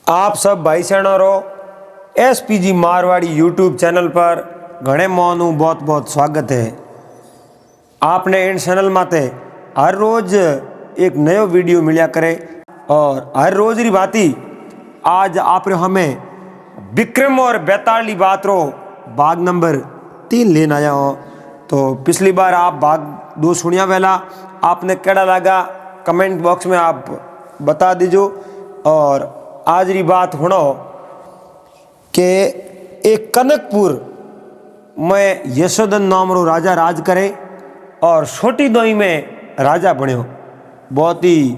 आप सब भाई सैनों एसपीजी मारवाड़ी यूट्यूब चैनल पर घणे मोनू बहुत बहुत स्वागत है। आपने इन चैनल माते हर रोज एक नयो वीडियो मिलिया करे और हर रोज री बाती आज आप हमें विक्रम और बेताल बात रो भाग नंबर 3 लेने आया हो। तो पिछली बार आप भाग 2 सुनिया वेला आपने केड़ा लगा कमेंट बॉक्स में आप बता दीजो। और आज री बात होनो कि एक कनकपुर में यशोधन नाम रो राजा राज करे और छोटी दोई में राजा बन्यो। बहुत ही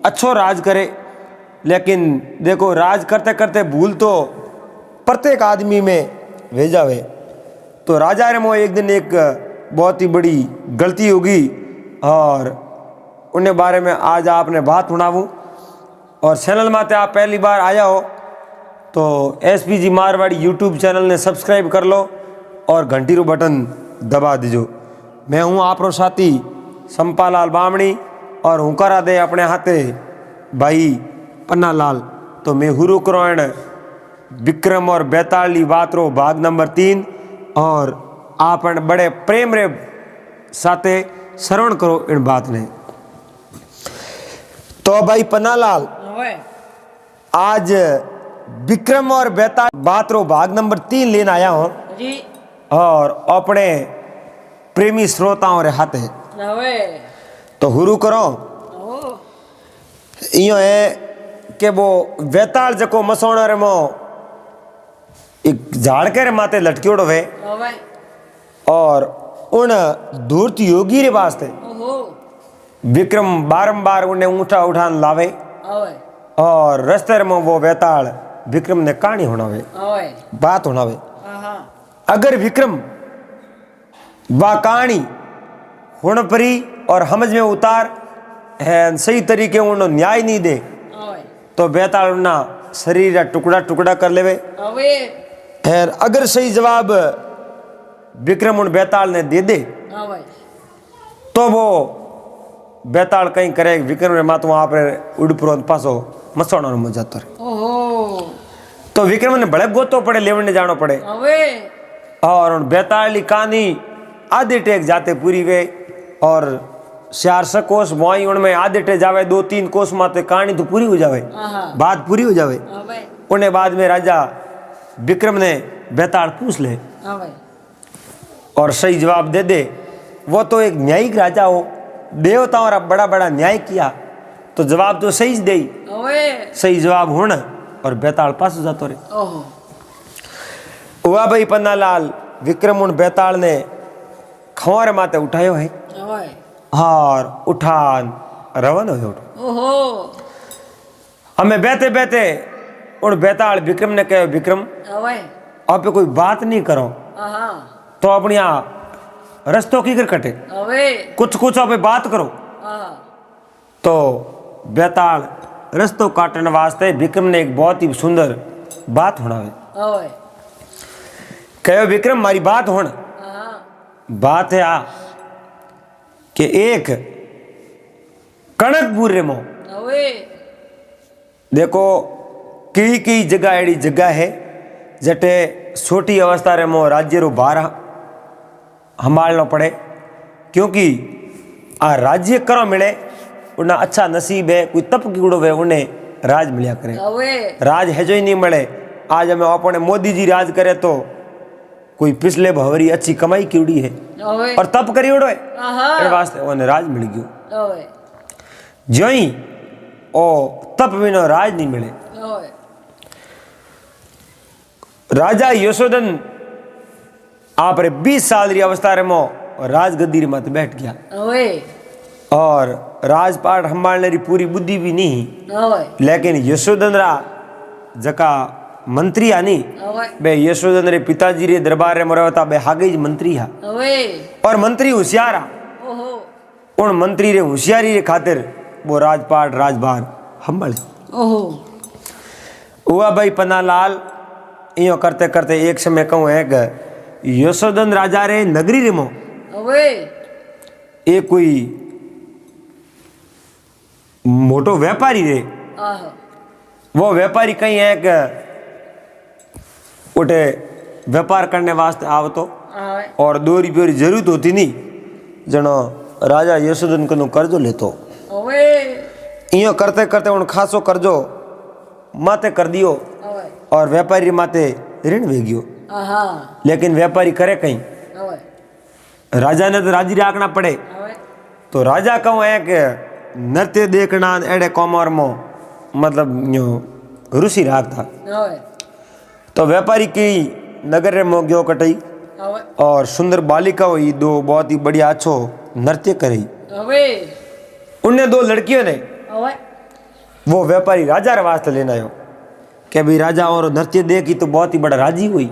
अच्छो राज करे, लेकिन देखो राज करते करते भूल तो प्रत्येक आदमी में वे जावे। तो राजा रे मो एक दिन एक बहुत ही बड़ी गलती होगी और उन्हें बारे में आज आपने बात सुनाऊं। और चैनल माते आप पहली बार आया हो तो एसपीजी मारवाड़ी यूट्यूब चैनल ने सब्सक्राइब कर लो और घंटी रो बटन दबा दीजो। मैं हूँ आपरो साथी संपालाल बामणी और हूँ करा दे अपने हाथे भाई पन्ना लाल। तो मैं हुरु करोण विक्रम और बेताल बात रो भाग नंबर 3 और आप बड़े प्रेम रे साथे श्रवण करो इन बात ने। तो भाई पन्ना लाल आज विक्रम और बेताल बात रो भाग नंबर 3 लेने आया हूँ और अपने प्रेमी श्रोताओं रे हाथे। तो हुरु करो यो है कि वो बेताल जको मसोण रे मो एक झाड़ के रे माते लटक्योड़ो है और उन धूर्त योगी रे वास्ते विक्रम बारंबार उन्हें उठा उठान लावे और रस्ते में वो बेताल विक्रम ने कहानी होनावे बात होनावे। अगर विक्रम वा कहानी होने परी और समझ में उतार है सही तरीके उन्होंने न्याय नहीं दे तो बेताल उन्ना शरीर का टुकड़ा टुकड़ा कर लेवे। और अगर सही जवाब विक्रम उन बेताल ने दे दे तो वो बेताल कहीं करे विक्रम रे मातो आप उड़ प्रोंत पासो मसोणो में जातो रे। तो विक्रम ने बड़े गोतो पड़े लेवने जानो पड़े और बेताल कहानी आधे टेक जाते पूरी वे और 400 कोस बोई उनमें आधे टे जावे 2-3 कोस माते कहानी तो पूरी हो जावे बात पूरी हो जावे। उन्हें बाद में राजा विक्रम ने बेताल पूछ ले और सही जवाब दे दे। वो तो एक न्यायिक राजा हो, देवताओं रा बड़ा बड़ा न्याय किया तो जवाब तो सही दे सही जवाब होना और बेताल पास हो जातो रे। हुआ भाई पन्ना लाल विक्रम उन बेताल ने खवारे माते उठायो है और उठान रवाना हो। हमें बेते बेते उन बेताल विक्रम ने कहो विक्रम आप पे कोई बात नहीं करो तो अपनी रस्तों की कर कटे कुछ कुछ आप बात करो। तो बेताल रस्तों काटने वास्ते विक्रम ने एक बहुत ही सुंदर बात होना है। कहो विक्रम मारी बात होना बात है कि एक कनकपुर रे मो देखो कई जगह एड़ी जगह है जटे छोटी अवस्था रे मो राज्य रो भार संभालना पड़े क्योंकि आ राज्य करो मिले उन्हें अच्छा नसीब है कोई तप कीड़ो है उन्हें राज मिलिया करे राज है जो ही नहीं मिले। आज हमें अपने मोदी जी राज करे तो कोई पिछले भवरी अच्छी कमाई कीड़ी है और तप करी उड़ो है वास्ते उन्हें राज मिल गयो जो ही ओ तप बिना राज नहीं मिले। राजा यशोधन आप रे 20 साल री अवस्था रे मो राजगद्दी रे माते बैठ गया और राजपाट संभालने री पूरी बुद्धि भी नहीं। लेकिन यशोधन रा जका मंत्री आनी बे यशोधन रे पिताजी रे दरबार रे मरवता बे हागे मंत्री हा और मंत्री होशियार उन मंत्री रे होशियारी रे खातिर वो राजपाट राजभार संभाले। हुआ भाई पन्ना लाल यो करते करते एक समय कहूँ है कि यशोधन राजा रे नगरी रे मो एक कोई मोटो व्यापारी रे वो व्यापारी कहीं है कि उठे व्यापार करने वास्ते आवतो और 2 रुपये की जरूरत होती नहीं जनो राजा यशोधन को कर्जो लेतो। इं करते करते उन खासो कर्जो माते कर दियो और व्यापारी माते ऋण वेगियो। लेकिन व्यापारी करे कहीं, राजा ने तो राजी राखना पड़े। तो राजा कहूँ है कि नृत्य देखना एडे कॉमर मो मतलब रुचि राखता। तो व्यापारी की नगर रे मो गयो कटई और सुंदर बालिका हुई 2 बहुत ही बढ़िया अच्छो नृत्य करी। उन्हें 2 लड़कियों ने वो व्यापारी राजा रे वास्ते लेना आयो कि भाई राजा और नृत्य देखी तो बहुत ही बड़ा राजी हुई।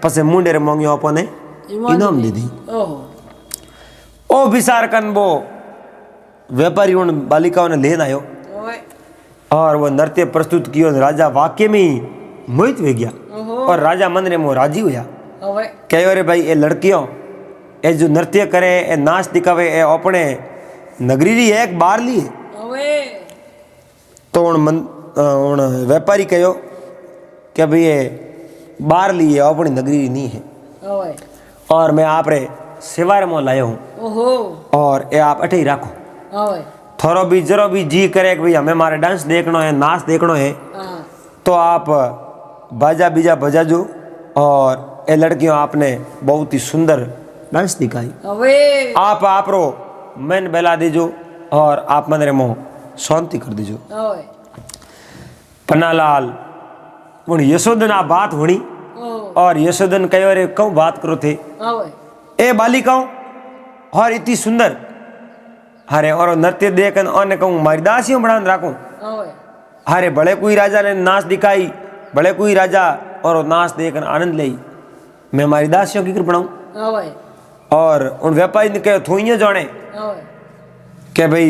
पसे मुंडे रे मांगियो अपने इनाम दे दी। ओ विचार कन वो व्यापारी उन बालिकाओं ने लेना आयो और वो नृत्य प्रस्तुत कियो। राजा वाक्य में ही मोहित हो गया और राजा मन रे मो राजी हुआ। कहो रे भाई ये लड़कियों ये जो नृत्य करे ये नाच दिखावे ये अपने नगरी री है बाहर ली। तो उन व्यापारी कहो कि भाई ये बाहर ली है अपनी नगरी नहीं है और मैं आप रे सेवार में लाया हूँ और ये आप अठे ही राखो। थोड़ा भी जरो भी जी करे कि भाई हमें हमारे डांस देखना है नाच देखना है तो आप बाजा बीजा बजा जो। और ये लड़कियों आपने बहुत ही सुंदर डांस दिखाई। आप रो मन बहला दीजो और आप मन रे मोह शांति कर दीजो। पन्नालाल उन यशोधन आ बात होनी और यशोधन कहो रे क्यों बात करो थे ए बालिकाओं और इतनी सुंदर अरे और नृत्य देखन और कहूँ मारी दासियों बढ़ान राखूं। अरे बड़े कोई राजा ने नाच दिखाई बड़े कोई राजा और नाच देखकर आनंद ले मैं हमारी दासियों की बनाऊं। और उन व्यापारी ने कहो थोइया जाने कि भाई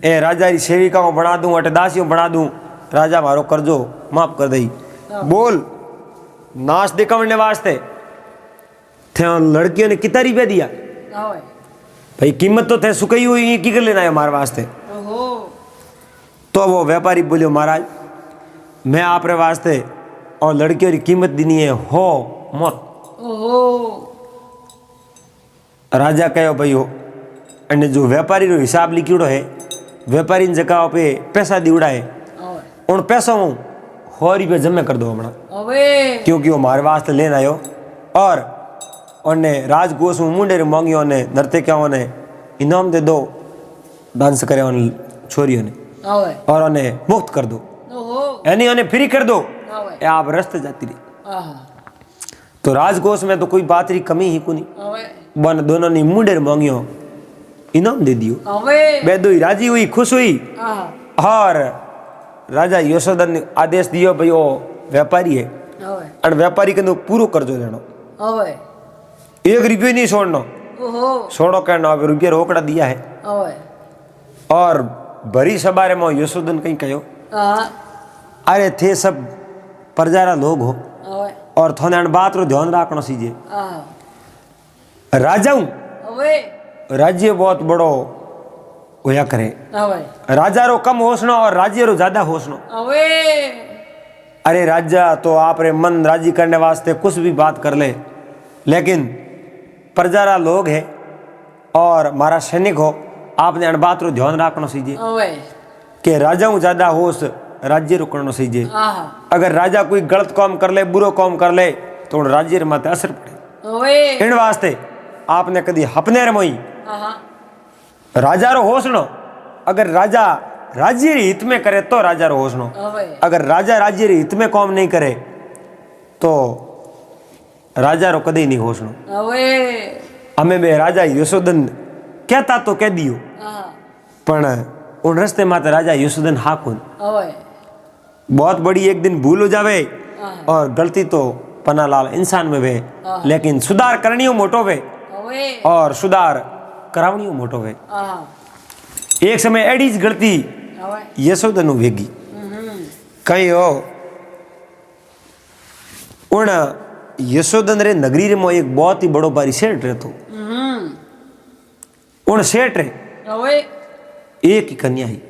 ए राजा की सेविकाओं बना दूं अटे दासियों बना दूं राजा मारो कर्जो माफ कर दई। बोल नाच दिखाने वास्ते थे लड़कियों ने कितना रुपया दिया भाई कीमत तो थे सुकई हुई की कर लेना है हमारे वास्ते। तो वो व्यापारी बोलियो महाराज मैं आप रे वास्ते और लड़कियों की कीमत देनी है हो मत। राजा कहो भाई हो अने जो व्यापारी रो हिसाब लिखियोड़ो है व्यापारी ने जगह पे पैसा दीवड़ा है उन पैसों 100 रुपये जमे कर दो हमारा क्योंकि वो हमारे वास्ते लेना आयो। और उन्हें राजकोष में मुंडे रे मांगियो ने नृत्य क्या ने इनाम दे दो डांस करे उन छोरियों ने और उन्हें मुक्त कर दो यानी उन्हें फ्री कर दो या आप रास्ते जाती रही। तो राजकोष में तो कोई बात री कमी ही कोनी बन दोनों ने मुंडे रे मांगियो इनाम दे दियो। बेदोई राजी हुई खुश हुई और राजा यशोधन ने आदेश दियो भाई वो व्यापारी है और व्यापारी के पूरो कर्जो लेनो 1 रुपये नहीं छोड़ना छोड़ो कहना रुपये रोकड़ा दिया है। और भरी सबारे में यशोधन कहीं कहो अरे थे सब प्रजारा लोग हो और थोने बात रो ध्यान रखना सीजे राजा राज्य बहुत बड़ो होया करे राजा रो कम होसनो और राज्य रो ज्यादा होसनो। अरे राजा तो आप रे मन राजी करने वास्ते कुछ भी बात कर ले लेकिन प्रजारा लोग है और मारा सैनिक हो आपने अन बात रो ध्यान रखना सीजे कि राजा ज्यादा होश राज्य रो करना सीजे। अगर राजा कोई गलत काम कर ले बुरो काम कर ले तो राज्य रे माते असर पड़े। इन वास्ते आपने कदी अपने रे मोई राजा रो होसनो अगर राजा राज्य रे हित में करे तो राजा रो होसनो अगर राजा राज्य रे हित में काम नहीं करे तो राजा रो कदी नहीं होसनो। हमें बे राजा यशोधन कहता तो कह दियो पण उन रस्ते माते राजा यशोधन हाकुन बहुत बड़ी एक दिन भूल हो जावे और गलती तो पन्नालाल इंसान में वे लेकिन सुधार करनियो मोटो वे और सुधार करावनियो मोटो वे। एक समय एडीज गलती यशोधन वेगी कहीं हो उन यशोधन रे नगरी रे में एक बहुत ही बड़ो बारी सेठ रहतो उन सेठ रे एक ही कन्या ही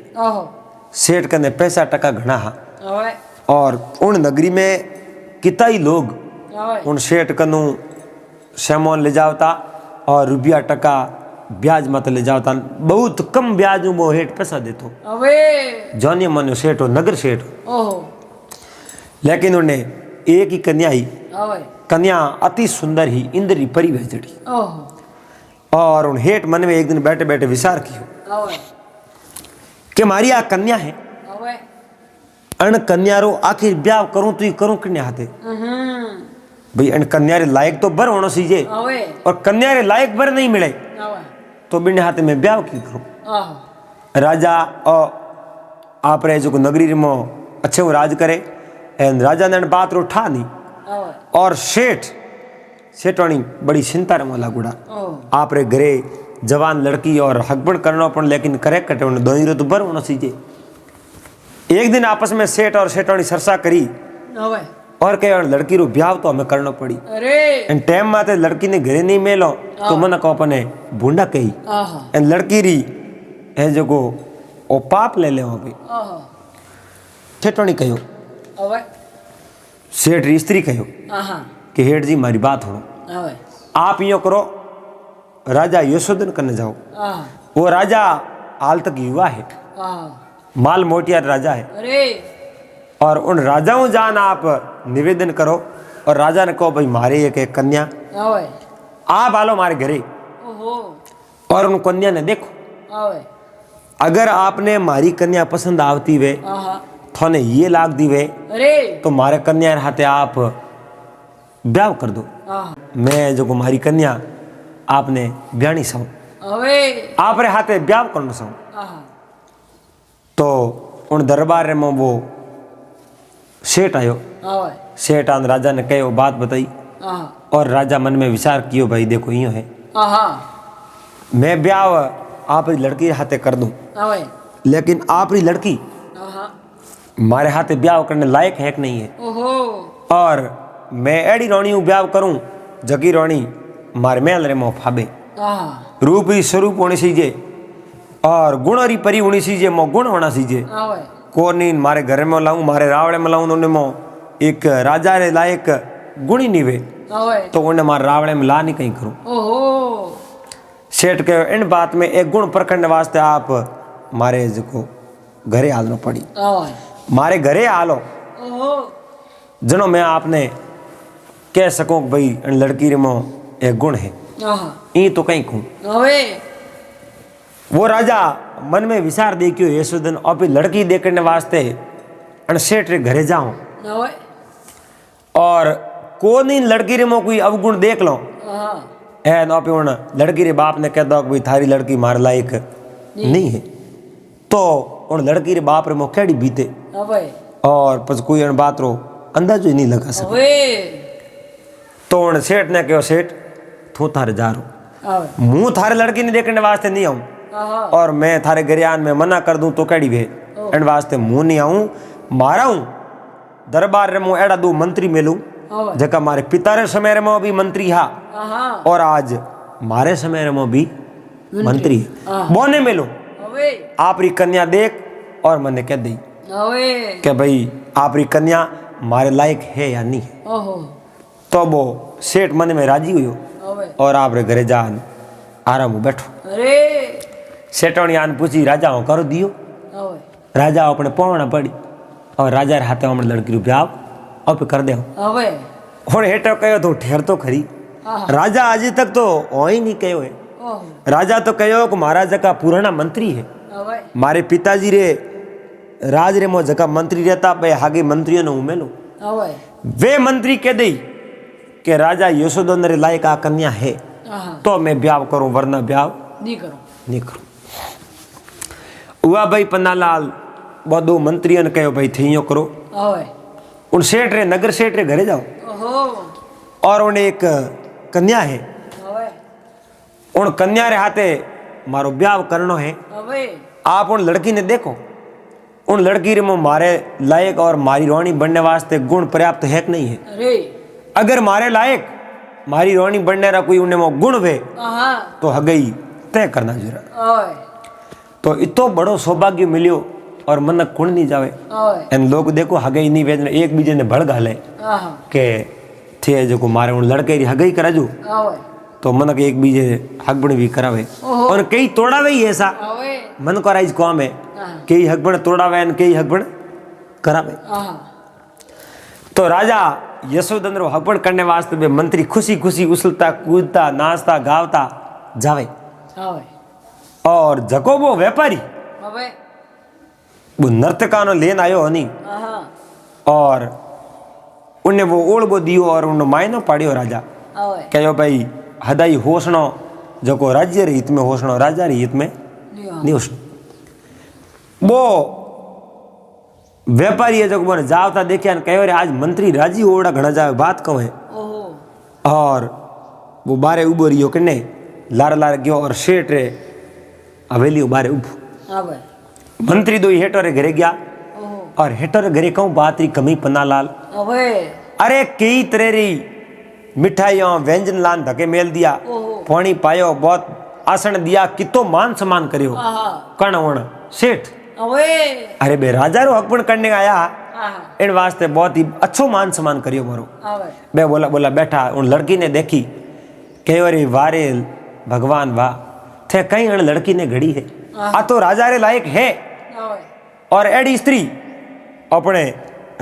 सेठ कने पैसा टका घना हा ओए और उन नगरी में कितना ही लोग ओए उन सेठ कनु सामान ले जावता और रुपया टका ब्याज मत ले जावता। बहुत कम ब्याज में वो हेठ पैसा देतो। ओए जानिए मनो सेठ हो, नगर सेठ हो। ओहो लेकिन उन्हें एक ही कन्या ही, ओए कन्या अति सुंदर ही इंद्री परी भेजड़ी। ओहो और उन हेठ मन में एक दिन बैठे बैठे विचार कियो ओए कि मारी आ कन्या है, ओए अन कन्या रो आखिर ब्याह करूं तो ही करूं कन्या हाथे। भाई अन कन्या रे लायक तो बर होना चाहिए, ओए और कन्या रे लायक बर नहीं मिले ओए तो बिना हाथे में ब्याह की करूं। ओहो राजा और आप रहे जो नगरी में अच्छे वो राज करे एन राजा ने बात रो ठा नहीं। ओए और सेठवाणी बड़ी चिंता रे मोला गुड़ा ओह आप रे घरे जवान लड़की और हकबड़ करना पण लेकिन करे कटे उन्हें दोनों रो तो बर होना चाहिए। एक दिन आपस में सेठ और सेठवाणी सरसा करी ओए और कहे लड़की रो ब्याह तो हमें करना पड़ी। अरे एन टाइम माते लड़की ने घरे नहीं मेलो तो मन को अपने बूंडा कही आहा एन लड़की री है जो को ओ पाप ले ले भाई। आहा सेठवाणी कहो, ओए सेठ री स्त्री कहो आहा कि हेठ जी मारी बात हो, ओए आप यो करो राजा यशोधन करने जाओ। आहा वो राजा हाल तक युवा है, आहा माल मोटियार राजा है। अरे और उन राजाओं जान आप निवेदन करो और राजा ने कहो भाई मारे एक कन्या ओए आप आलो हमारे घरे ओहो और उन कन्या ने देखो, ओए अगर आपने मारी कन्या पसंद आवती वे आहा थोने ये लाग दी वे अरे तो मारे कन्या हाथे आप ब्याह कर दो। आहा मैं जो मारी कन्या आपने ब्याणी साऊं, ओए आप रे हाथे ब्याह करना साऊं। आहा तो उन दरबार में वो सेठ आयो। ओए सेठ आन राजा ने कहो बात बताई आहा और राजा मन में विचार कियो भाई देखो यूं है आहा मैं ब्याह आप लड़की के हाथे कर दूं ओए लेकिन आप री लड़की आहा मारे हाथे ब्याह करने लायक है कि नहीं है। ओहो और मैं एड़ी रोणी हूँ ब्याह करूं जगी रोणी मारे मेल रे मोह फाबे आहा रूप ही स्वरूप होने सीजे और गुण री परी होनी सीजे मो गुण होना सीजे ओए को नहीं मारे घर में लाऊं मारे रावड़े में लाऊं उन्हें मो एक राजा रे लायक गुणी नहीं वे ओए तो उन्हें मारे रावड़े में ला नहीं कहीं करूं। ओहो सेठ के इन बात में एक गुण प्रखंड वास्ते आप मारे जो घरे आलनो पड़ी ओए मारे घरे आलो ओहो जनो मैं आपने कह सकूं भाई इन लड़की रे मो एक गुण है आहा ई तो कहीं कहूं। ओए वो राजा मन में विचार देखियो यशोधन और लड़की देखने वास्ते अन सेठ रे घरे जाऊं ओए और कौन इन लड़की रे मो कोई अवगुण देख लो आहा ए ना पे उन लड़की रे बाप ने कह दो भाई थारी लड़की मार लायक नहीं है तो उन लड़की रे बाप रे मो केड़ी बीते ओए और पछ कोई अन बात रो अंदाजो ही नहीं लगा सके। ओए तो उन सेठ ने कहो सेठ थू थारे जा रो ओए मुंह थारे लड़की ने देखने वास्ते नहीं आऊं आहा और मैं थारे घरे आन में मना कर दूं तो केड़ी वे इन वास्ते मुंह नहीं आऊं मारा हूं दरबार रे मो एड़ा दो मंत्री मेलू ओए जका मारे पिता रे समय रे मो भी मंत्री हा आहा और आज मारे समय रे मो भी मंत्री हाँ। बोने मेलू ओए आप री कन्या देख और मने कह दी ओए कि भाई आप री कन्या मारे लायक है या नहीं है। ओहो तो वो सेठ मन में राजी हुई ओए और आप रे घरे जान आराम में बैठो। अरे सेठवाणी आन पूछी राजा हो करो दियो ओए राजा अपने पवना पड़ी और राजा रे हाथे हमने लड़की रू ब्याह अब कर दे ओए और हेठो कहो तो ठहर तो खरी आहा राजा आज तक तो ओ ही नहीं कहो है। ओहो राजा तो कहो कि महाराज का पुराना मंत्री है ओए मारे पिताजी रे राज रे मो जका मंत्री रहता भाई आगे मंत्रियों ने उमेलो ओए वे मंत्री कह दई कि राजा यशोधन रे लायक आ कन्या है आहा तो मैं ब्याह करूं वरना ब्याह नहीं करो नहीं करूं। हुआ भाई पन्नालाल बदो मंत्रियों ने कहो भाई थियो करो ओए उन सेठ रे नगर सेठ रे घरे जाओ ओहो और उन एक कन्या है ओए उन कन्या रे हाथे मारो ब्याह करनो है। ओए आप उन लड़की ने देखो उन लड़की रे मो मारे लायक और मारी रोणी बनने वास्ते गुण पर्याप्त है कि नहीं है। अरे अगर मारे लायक मारी रोणी बनने रा कोई उन्हें मो गुण वे आहा तो हगई तय करना जरूर। ओए तो इतो बड़ो सौभाग्य मिलियो और मनक कुण नहीं जावे ओए एन लोग देखो हगई नहीं भेजने एक बीजे ने भड़गा ले आहा के थे जो को मारे उन लड़के री हगई कराजू ओए तो मनक एक बीजे हगबण भी करावे ओहो। और कई तोड़ावे ही ऐसा ओए मन को राइज कौम है आहा कई हगबण तोड़ावे और कई हगबण करावे। आहा तो राजा यशोधन हगबण करने वास्ते बे मंत्री खुशी खुशी उछलता कूदता नाचता गावता जावे ओए और जको वो व्यापारी ओए वो नर्तका नो लेन आयो हनी आहा और उन्हें वो ओळबो दियो और उन्हें मायनो पाड़ियो राजा ओए कहो भाई हदाई होसणो जको राज्य रे हित में होसणो राजा रे हित में नियो नहीं होसणो। वो व्यापारी जो मैंने जावता देखिया ने कहो रे आज मंत्री राजी ओवड़ा घना जावे बात कहो है ओहो और वो बारे उबो रियो कने लार लार गयो और शेठ रे हवेली बारे उब ओए मंत्री दो हेटो रे घरे गया ओहो और हेटो रे घरे कहूं बात री कमी पन्नालाल ओए अरे कई तरह री मिठाइयों व्यंजन लान धके मेल दिया ओहो पानी पायो बहुत आसन दिया कितो मान सम्मान करियो आहा कण वण सेठ ओए अरे बे राजा रो हकपण करने आया आहा इन वास्ते बहुत ही अच्छो मान सम्मान करियो मारो ओए बे बोला बोला बैठा उन लड़की ने देखी कहो रे वारे भगवान वाह थे कहीं अण लड़की ने घड़ी है आ तो राजा रे लायक है ओए और एडी स्त्री अपने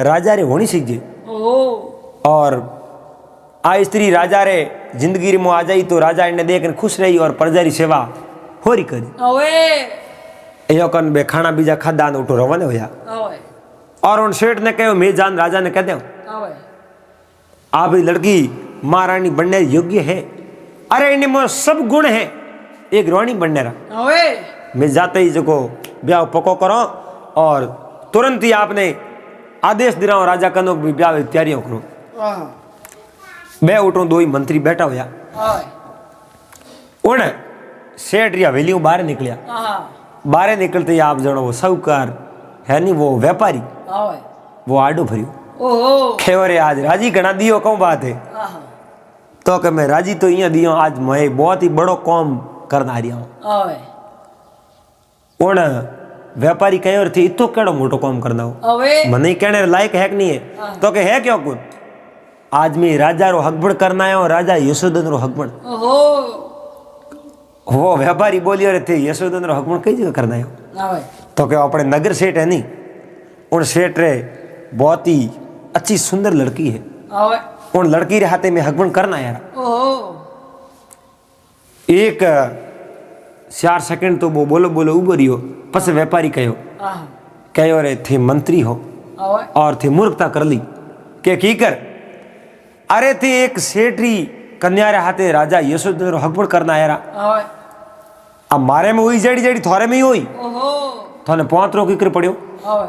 राजा रे होनी सीखे ओहो और आ स्त्री राजा रे जिंदगी में आ जाई तो राजा इन्हें देख खुश रही और प्रजा री सेवा होरी करी ओए यो कन बे खाना बीजा खादा ने उठो रवाने होया ओए और उन सेठ ने कहो मैं जान राजा ने कह दे ओए आप ये लड़की महारानी बनने योग्य है अरे इन्हें में सब गुण है एक रानी बनने रहा ओए मैं जाते ही जको ब्याह पको करो और तुरंत ही आपने आदेश दे रहा हूं राजा कनो भी ब्याह की तैयारियां करो। आहा बे उठो दो ही मंत्री बैठा होया ओए उन सेठ री हवेली बाहर निकलिया आहा बाहर निकलते ही आप जनो वो साहूकार है नहीं वो व्यापारी ओए वो आडो भरियो ओहो खेव रे आज राजी घना दियो कहूं बात है आहा तो कि मैं राजी तो इं दियो आज मैं बहुत ही बड़ो कौम करना रहा हूं ओए उन व्यापारी कहो थे इतो केड़ो मोटो कौम करना हो ओए मने कहने लायक है कि नहीं है तो के है क्यों कुन आज मैं राजा रो हकबण करना है और राजा यशोधन रो हकबण ओहो वो व्यापारी बोलियो रे थे यशोधन रो हकबण कई जगह करना है ओए तो के अपने नगर सेठ है नहीं उन सेठ रे बहुत ही अच्छी सुंदर लड़की है ओए उन लड़की रे हाथे में हकबण करना है यार ओहो एक 4 सेकंड तो वो बोलो बोलो उबो रियो पस व्यापारी आहा कहो रे थे मंत्री हो ओए और थे मूर्खता कर ली के की कर अरे थे एक सेठरी कन्या रे हाथे राजा यशोधन रो हकबण करना है ओए अब मारे में हुई जड़ी जड़ी थोड़े में ही हुई ओहो थोने पोतरो कीकर पड़ियो ओए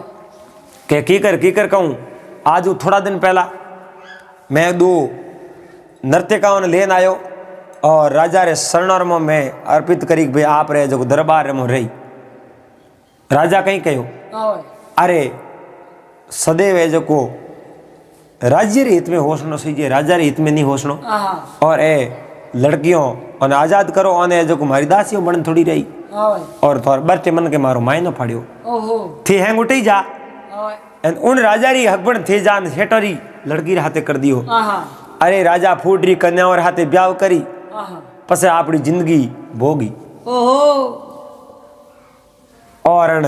के कीकर कहूं आज वो थोड़ा दिन पहला मैं 2 नर्तकाओं ने लेन आयो और राजा रे शरणों में अर्पित करी भाई आप रे जो दरबार में रही राजा कहीं कहो ओए अरे सदैव है जो को राज्य रे हित में होसनो सीजे राजा रे हित में नहीं होसनो आहा और ए लड़कियों और आजाद करो और जो को मारी दासियों बन थोड़ी रही ओए और थोड़ा बर्ते मन के मारो मायनो फाड़ियो ओहो थे हैंग उठी जा ओए एन उन राजा री हकबण थे जान हेटरी लड़की रे हाथे कर दियो आहा अरे राजा फूटरी कन्याओं रे हाथे ब्याह करी आहा पसे आपनी जिंदगी भोगी ओहो और अण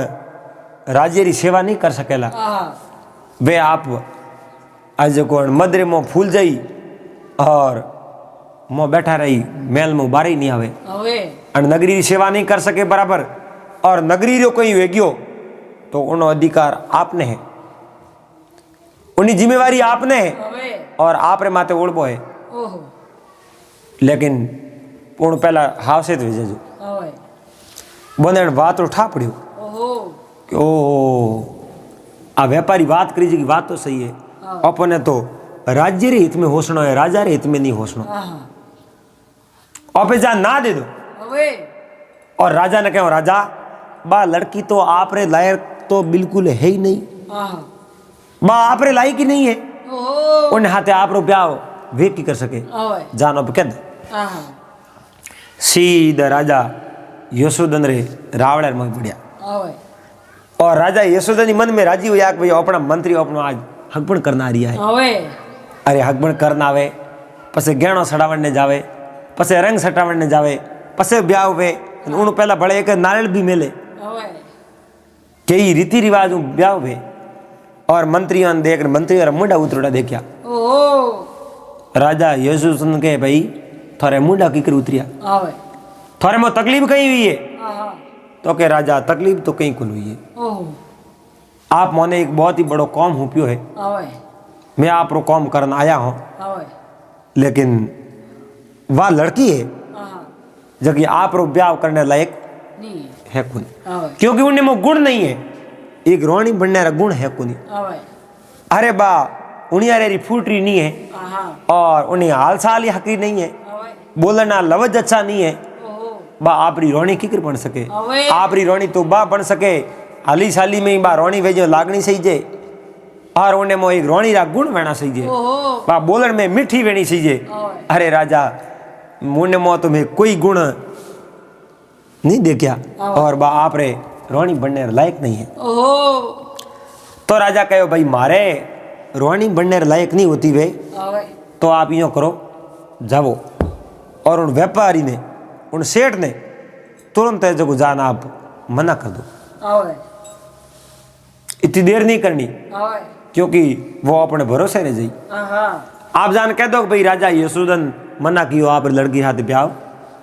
राज्य री सेवा नहीं कर सकेला आहा वे आप आज को मदरे में फूल जाई और मो बैठा रही मेल में बारी नहीं आवे ओए और नगरी री सेवा नहीं कर सके बराबर और नगरी रो कोई वेग्यो तो उन अधिकार आपने है उन्हीं जिम्मेवारी आपने है ओए और आप रे माथे ओढ़बो है ओहो लेकिन पूर्ण पहला हाव से भेजे जो ओए बंदे बात उठा पड़ियो ओहो कि ओ आ व्यापारी बात करी जी की बात तो सही है अपने तो राज्य रे हित में होसनो है राजा रे हित में नहीं होसनो आहा आपे जा ना दे दो ओए और राजा ने कहो राजा बा लड़की तो आप रे लायक तो बिल्कुल है ही नहीं आहा बा आप रे लायक ही नहीं है ओहो उन हाथे आप रो ब्याह वे की कर सके ओए जानो पे कद आहा सीधा राजा यशोधन रे रावण में पड़िया ओए और राजा यशोदा जी मन में राजी हुआ कि भाई अपना मंत्री अपनो आज हकबण करना रिया है। હવે अरे हकबण करना आवे पसे गहणो सड़ावण ने जावे पसे रंग सटावण ने जावे पसे ब्याह हुए उन पहला बड़े एक नारियल भी मिले હવે कई रीति रिवाज ब्याह हुए और मंत्रियों ने देख मंत्री और मुंडा उतरड़ा देखा। ઓહો राजा यशोधन के भाई थारे मुंडा कीकर उतरिया હવે थारे में तकलीफ कहीं हुई है આહા तो के राजा तकलीफ तो कहीं कुल हुई है। ઓહો आप मोने एक बहुत ही बड़ो कौम हुपियो है હવે मैं आप रो कौम करने आया हूँ હવે लेकिन वह लड़की है આહા जबकि आप रो ब्याह करने लायक ની है कुन હવે क्योंकि उनमें वो गुण नहीं है एक रोणी बनने रा गुण है कुनी। હવે अरे बा उन्हीं री फूटरी नहीं है આહા और उन्हें हाल साल ही हकी नहीं है હવે बोलना लवज अच्छा नहीं है ઓહો बा आपरी रोणी किकर बन सके હવે आपरी रोणी तो बा बन सके हाली साली में ही बा रोणी वेजो लागणी सही जे और उन्हें मो एक रोणी रा गुण वेणा सही जे ઓહો बा बोलन में मीठी वेणी सही जे। હવે अरे राजा मुन्ने मो तुम्हें कोई गुण नहीं देखा और बा आप रे रोणी बनने लायक नहीं है। ઓહો तो राजा कहो भाई मारे रोणी बनने लायक नहीं होती वे હવે तो आप यूँ करो जाओ और उन व्यापारी ने उन सेठ ने तुरंत है जो जान आप मना कर दो હવે इतनी देर नहीं करनी હવે क्योंकि वो अपने भरोसे रह जाई। આહા आप जान कह दो कि भाई राजा यशोधन मना कियो आप लड़की हाथ ब्याह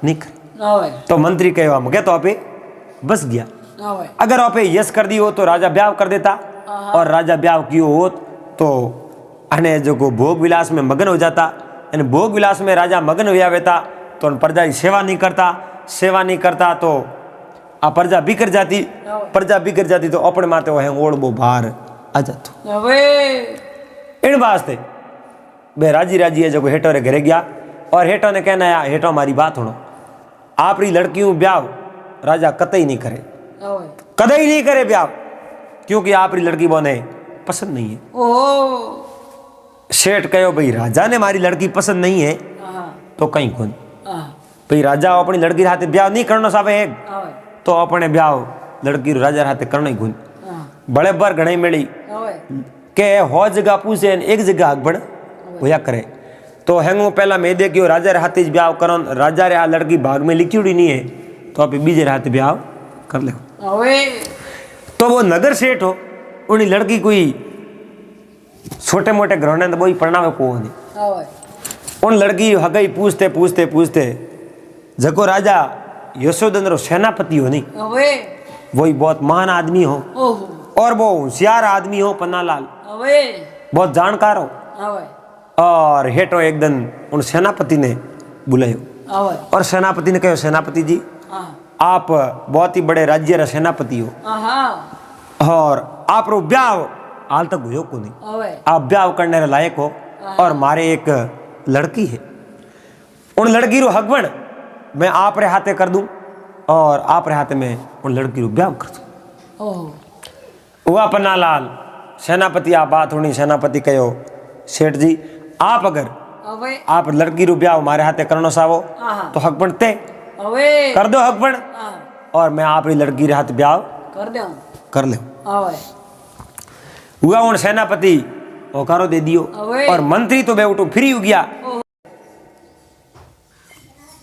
नहीं कर। હવે तो मंत्री कहो हम क्या तो आपे बस गया હવે अगर आपे यस कर दी हो तो राजा ब्याह कर देता और राजा ब्याह कियो हो तो अने जो को भोग विलास में मगन हो जाता अने भोग विलास में राजा मगन हुआ वेता तो प्रजा की सेवा नहीं करता तो आ प्रजा बिखर जाती तो अपने माते वो है ओढ़बो भार आ जातो। હવે इन वास्ते बे राजी है जो हेठो रे घरे गया और हेठो ने कहना है हेठो हमारी बात सुनो आपरी लड़कियों ब्याह राजा कतई नहीं करे હવે कदई नहीं करे ब्याह क्योंकि आपरी लड़की बोने पसंद नहीं है। ઓહો सेठ कहो भाई राजा ने मारी लड़की पसंद नहीं है આહા तो कहीं कौन આહા भाई राजा अपनी लड़की हाथे ब्याह नहीं करना सावे है હવે तो अपने ब्याह लड़की राजा हाथे करना ही गुण આહા बड़े बार घणे मिली હવે के हो जगह पूछे एक जगह अकबड़ होया करे तो हैंगो पहला मैं देखियो राजा रे हाथे ब्याह करन राजा रे आ लड़की भाग में लिखी उड़ी नहीं है तो आप बीजे रे हाथे ब्याह कर ले। હવે तो वो नगर सेठ हो उन्हीं लड़की कोई छोटे मोटे घरों तो वही परणावे को नहीं હવે उन लड़की हगई पूछते जको राजा यशोधन रो सेनापति हो नहीं હવે वही बहुत महान आदमी हो ઓહો और वो होशियार आदमी हो पन्नालाल હવે बहुत जानकार हो હવે और हेठो एक दिन उन सेनापति ने बुलायो હવે और सेनापति ने कहो सेनापति जी આહા आप बहुत ही बड़े राज्य रा सेनापति हो આહા और आप रो ब्याह हाल तक हुयो को नहीं હવે आप ब्याह करने रे लायक हो और मारे एक लड़की है उन लड़की रो हकबण मैं आप रे हाथे कर दूं और आप रे हाथे में उन लड़की रो ब्याह कर दूं। ઓહો हुआ पन्नालाल सेनापति आ बात होनी सेनापति कहो सेठ जी आप अगर હવે आप लड़की रो ब्याह हमारे हाथे करना चाहो આહા तो हकबण ते હવે कर दो हकबण આહા और मैं आप री लड़की रे हाथ ब्याह કર દઉં कर ले। હવે हुआ उन सेनापति होकारो दे दियो अवे। और मंत्री तो बेउटो फ्री हो गया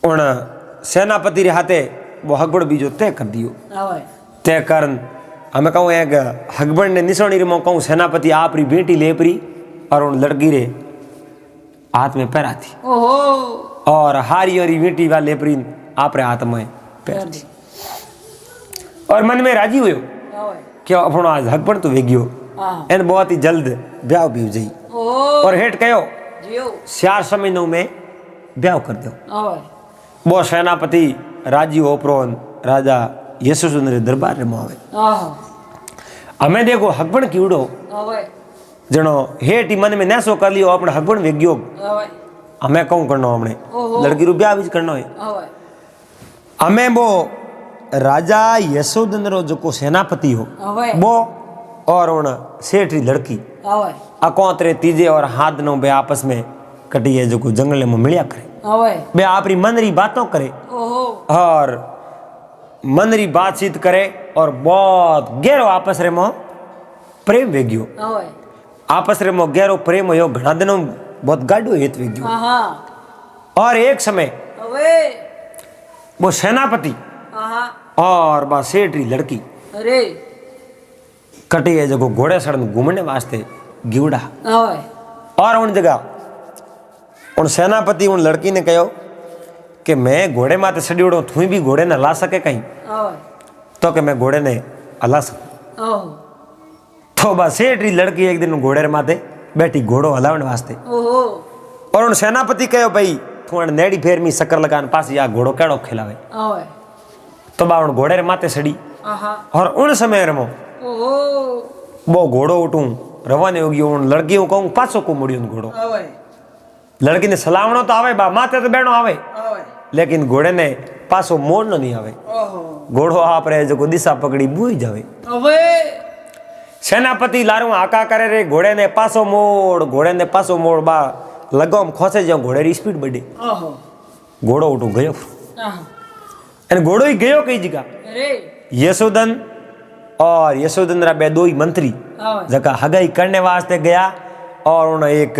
उन सेनापति रे हाथे वो हकबड़ बीजो तय कर दियो હવે तय करन हमें कहूँ एक हकबड़ ने निशानी रे कहूँ सेनापति आप री बेटी ले परी और उन लड़की रे हाथ में पैरा थी ઓહો और हारी और बेटी वाले लेपरी आप रे हाथ में पैर કર थी દે और मन में राजी हुयो હવે कि अपनो आज हकबड़ तो वेगियो આહા एन बहुत ही जल्द ब्याह भी हो जाई ઓહો और हेठ कहो જીઓ 4 महीनों में ब्याह कर दो। હવે वो सेनापति राजी ओपरोन राजा यशोधन रे दरबार में आवे આહા हमें देखो हकबण कीड़ो હવે जनो हेठ ही मन में नैसो कर लियो अपने हकबण वेग्यो હવે हमें कहूँ करना हमने ओहो। लड़की रू ब्याह भी करना है હવે हमें वो राजा यशोधन रो जो को सेनापति हो હવે वो और उन सेठ री लड़की હવે अकौतरे तीजे और हाथ नो बे आपस में कटी है जो को जंगल में मिलिया करे હવે बे आपरी मन री बातों करे ઓહો और मन री बातचीत करे और बहुत गहरो आपस रे मो प्रेम वेग्यो ओए आपस रे मो गहरो प्रेम हो घना दिनों बहुत गाढ़ो हेत वेग्यो आहा और एक समय ओए वो सेनापति आहा और बा सेठ री लड़की अरे कटी है जो घोड़े सड़न घूमने वास्ते गिवड़ा ओए और उन जगह उन सेनापति उन लड़की ने कहो कि मैं घोड़े माते सड़ीवड़ो तू भी घोड़े ने ला सके कहीं ओए तो कि मैं घोड़े ने हला सकूं ओह तो बस सेठ री लड़की एक दिन घोड़े माते बैठी घोड़ो हलावन वास्ते ओहो और उन सेनापति कहो भाई तू नेड़ी फेर में शक्कर लगान पास या घोड़ो केड़ो खिलावे ओए तो बा उन घोड़े रे माते सड़ी आहा और उन समय रमो ओहो वो घोड़ो उठूं रवाने हो गयो उन लड़की को कहूं पासो को मुड़ियो घोड़ो ओए लड़की ने सलावणो तो आवे बा माते तो बेणो आवे ओए लेकिन घोड़े ने पासो मोड़नो नहीं आवे ओहो घोड़ो आप रे जो दिशा पकड़ी बुई जावे ओए सेनापति लारू आका करे रे घोड़े ने पासो मोड़ बा लगोम खोसे जो घोड़े री स्पीड बढ़ी ओहो घोड़ो उठो गयो आहा અને ઘોડો ही गयो कई जगह अरे यशोधन और यशोधन रा बे दो ही मंत्री ओए जगह हगाई करने वास्ते गया और उन्हें एक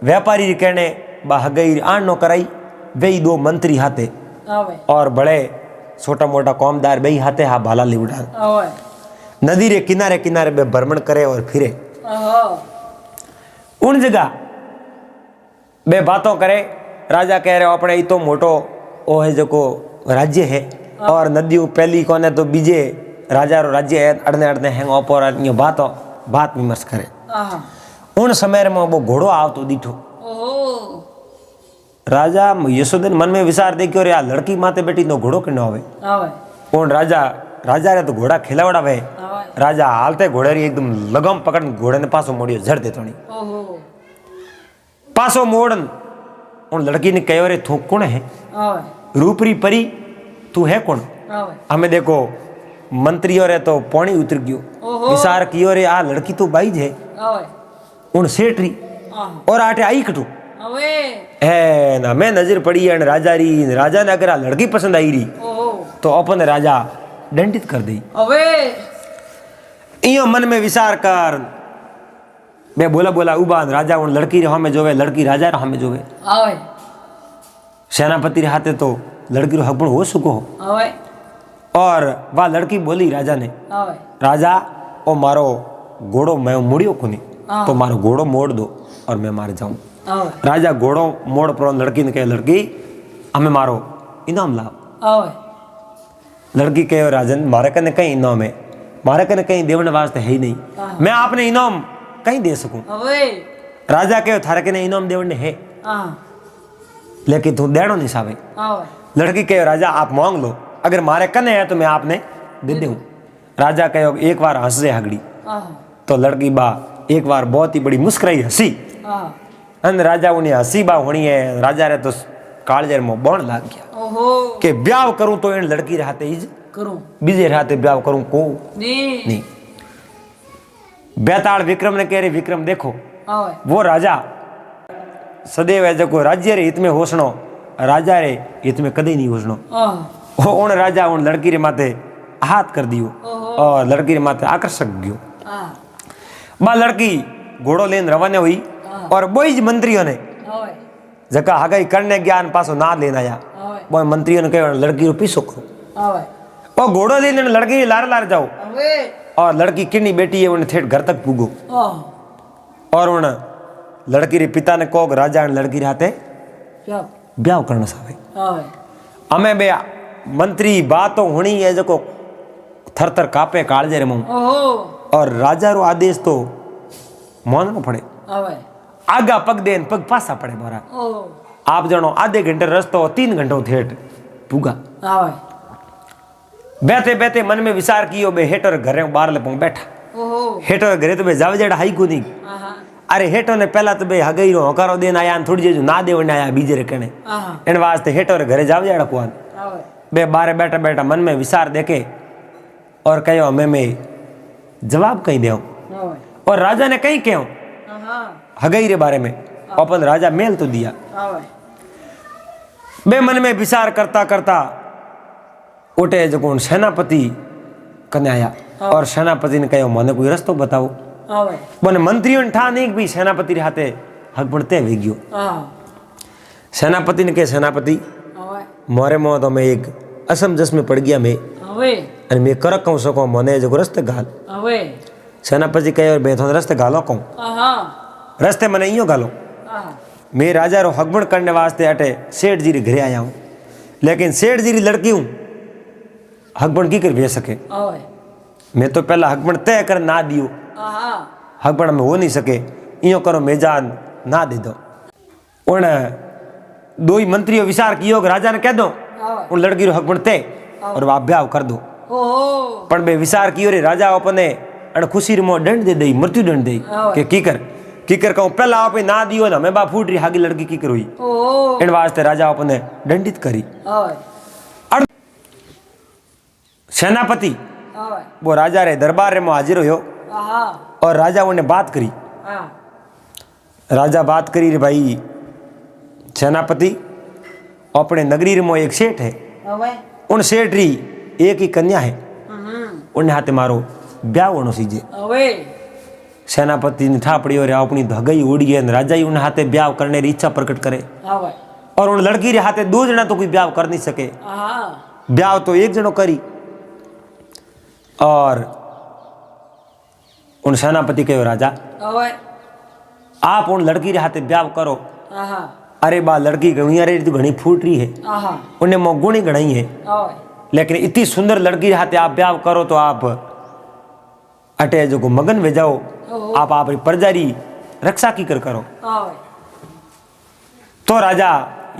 व्यापारी कहने बा हगाई आन नो कराई वे ही दो मंत्री हाथे ओए और बड़े छोटा मोटा कौमदार बे हाथे हा भाला लिवड़ा ओए नदी रे किनारे किनारे बे भ्रमण करे और फिरे ओहो उन जगह बे बातों करे राजा कह रहे अपने तो मोटो ओ है जो को राज्य है और नदियों पहली कोने तो बीजे राजा रो राज्य है अड़ने अड़ने हैंग ओपर यो बात विमर्श करे आहा उन समय में वो घोड़ो आवतो दीठो ओहो राजा यशोधन मन में विचार देखियो रे आ लड़की माते बेटी नो घोड़ो किनो आवे ओए उन राजा रे तो घोड़ा खिलावड़ावे ओए राजा हालते घोड़े री एकदम लगम पकड़ घोड़े ने पासो मोड़ियो झड़ दे तोनी ओहो पासो मोड़न उन लड़की ने कहो रे तू कौन है ओए रूपरी परी तू है कौन ओए हमें देखो मंत्रियों रे तो पानी उतर गयो ओहो। विचार कियो रे आ लड़की तो बाईज है ओए उन सेठ री आहा और आटे आई कटू ओए है ना मैं नजर पड़ी है राजा ने अगर आ लड़की पसंद आई रही ओहो तो अपन राजा दंडित कर दी ओए इयो मन में विचार कर मैं बोला उबा राजा उन लड़की रे हमें जोवे लड़की राजा रे हमें जोवे ओए सेनापति रे हाथे तो लड़की रो हकपण हो सको ओए और वह लड़की बोली राजा ने ओए राजा ओ मारो घोड़ो मैं मुड़ियो कोनी हाँ। तो मारो घोड़ो मोड़ दो और मैं मार जाऊं ओए राजा घोड़ो मोड़ पर लड़की ने कहे लड़की हमें मारो इनाम लाओ ओए लड़की कहे राजन मारे कने कहीं इनाम है मारे कने कहीं देवने वास्ते है ही नहीं हाँ। मैं आपने इनाम कहीं दे सकूं ओए राजा कहे थारे कने इनाम देवने है आहा लेकिन तू देनो नहीं सावे ओए लड़की कहे राजा आप मांग लो अगर मारे कने है तो मैं आपने दे दूं राजा कहे एक बार हंस दे हगड़ी आहा तो लड़की बा एक बार बहुत ही बड़ी मुस्कुराई हंसी आहा अन राजा उन्हें हंसी बा होनी है राजा रे तो कालजेर में बौण लाग गया ओहो कि ब्याह करूं तो इन लड़की रे हाथे ही करूं बीजे रे हाथे ब्याह करूं को नहीं बेताल विक्रम ने कह रहे विक्रम देखो ओए वो राजा सदैव है जो राज्य रे हित में होसणो राजा रे हित में कदी नहीं होसणो आहा उन राजा उन लड़की रे माथे हाथ कर दियो ओहो और लड़की रे माथे आकर्षक गयो आहा बा लड़की घोड़ो लेन रवाना हुई और बोई मंत्रियों ने ओए जका हगाई करने ज्ञान पासो ना लेना आया ओए वो मंत्रियों ने कहा लड़की रो पीछो करो ओए और घोड़ो लेने लड़की लार लार जाओ ओए और लड़की किन्नी बेटी है उन्हें ठेठ घर तक पुगो ओह और उन लड़की रे पिता ने कहो राजा ने लड़की रे हाथे क्या ब्याह करना सावे ओए हमें बे मंत्री बातों होनी है जो थर थर कापे कालजे रे मुंह ओहो और राजा रो आदेश तो मानना पड़े ओए आगा पग देन पग पासा पड़े मोरा ओह आप जनो आधे घंटे रस्तो 3 घंटों ठेठ पुगा ओए बैठे बैठे मन में विचार कियो बे हेटर घरे बाहर ले पहुंच बैठा ओहो हेटर घरे तो बे जावे जेड़ा हाई को नहीं आहा अरे हेटो ने पहला तो बे हगई रो हकारो देन आया थोड़ी जेजू ना देवने आया बीजे रे कने आहा इन वास्ते हेटर घरे जावे जेड़ा को ओए बे बारे बैठा बैठा मन में विचार देके और कहो हमें मैं जवाब कहीं देऊं ओए और राजा ने कहीं कहो आहा हगई रे बारे में अपन राजा मेल तो दिया ओए बे मन में विचार करता करता उठे जो सेनापति कने आया और सेनापति ने कहो मने कोई रस्तो बताओ આવે बने मंत्रियों ने ठा नहीं कि भाई सेनापति रे हाथे हक पण ते वी गयो હા सेनापति ने कहे सेनापति આવે मोरे में तो मैं एक असमंजस में पड़ गया मैं આવે અને मैं कर कहूँ सको मने जो रस्ते घाल આવે सेनापति कहे मैं तो रस्ते घालो कहूँ આહા रस्ते मने इयो घालो આહા मैं राजा रो हकबण करने वास्ते अटे सेठ जी रे घरे आया हूँ लेकिन सेठ जी री लड़की हूँ हकबण की कर भेज सके આવે मैं तो पहला हकबण तय कर ना दियो આહા हकबण में हो नहीं सके इयो करो मेजान ना दे दो उन दो ही मंत्रियों विचार कियो कि राजा ने कह दो આવે उन लड़की रो हकबण तय और आप ब्याह कर दो ઓહો पण बे विचार कियो रे राजा अपने अण खुशी रे दंड दे दई मृत्यु दंड दई આવે कि की कर कहूँ पहला आप ना दियो ना मैं बा फूट रही हागी लड़की की कर हुई ઓહો इन वास्ते राजा अपने दंडित करी આવે सेनापति આવે वो राजा रे दरबार रे में हाजिर हो આહા और राजा उन्हें बात करी હા राजा बात करी रे भाई सेनापति अपने नगरी में एक सेठ है આવે उन सेठ री एक ही कन्या है उन्हें हाथे मारो ब्याह होनो सीजे આવે सेनापति ने ठा पड़ी और अपनी धगई उड़ी है राजा ही उन हाथे ब्याह करने की इच्छा प्रकट करे આવે और उन लड़की रे हाथे दो जना तो कोई ब्याह कर नहीं सके આહા ब्याह तो एक जनो करी और उन सेनापति कहो राजा આવે आप उन लड़की रे हाथे ब्याह करो આહા अरे बा लड़की गणी अरे तो घनी फूट रही है આહા उन्हें मोगुणी गणाई है આવે लेकिन इतनी सुंदर लड़की रे हाथे आप ब्याह करो तो आप अटे जो को मगन में जाओ आप अपनी प्रजा री रक्षा की कर करो આવે तो राजा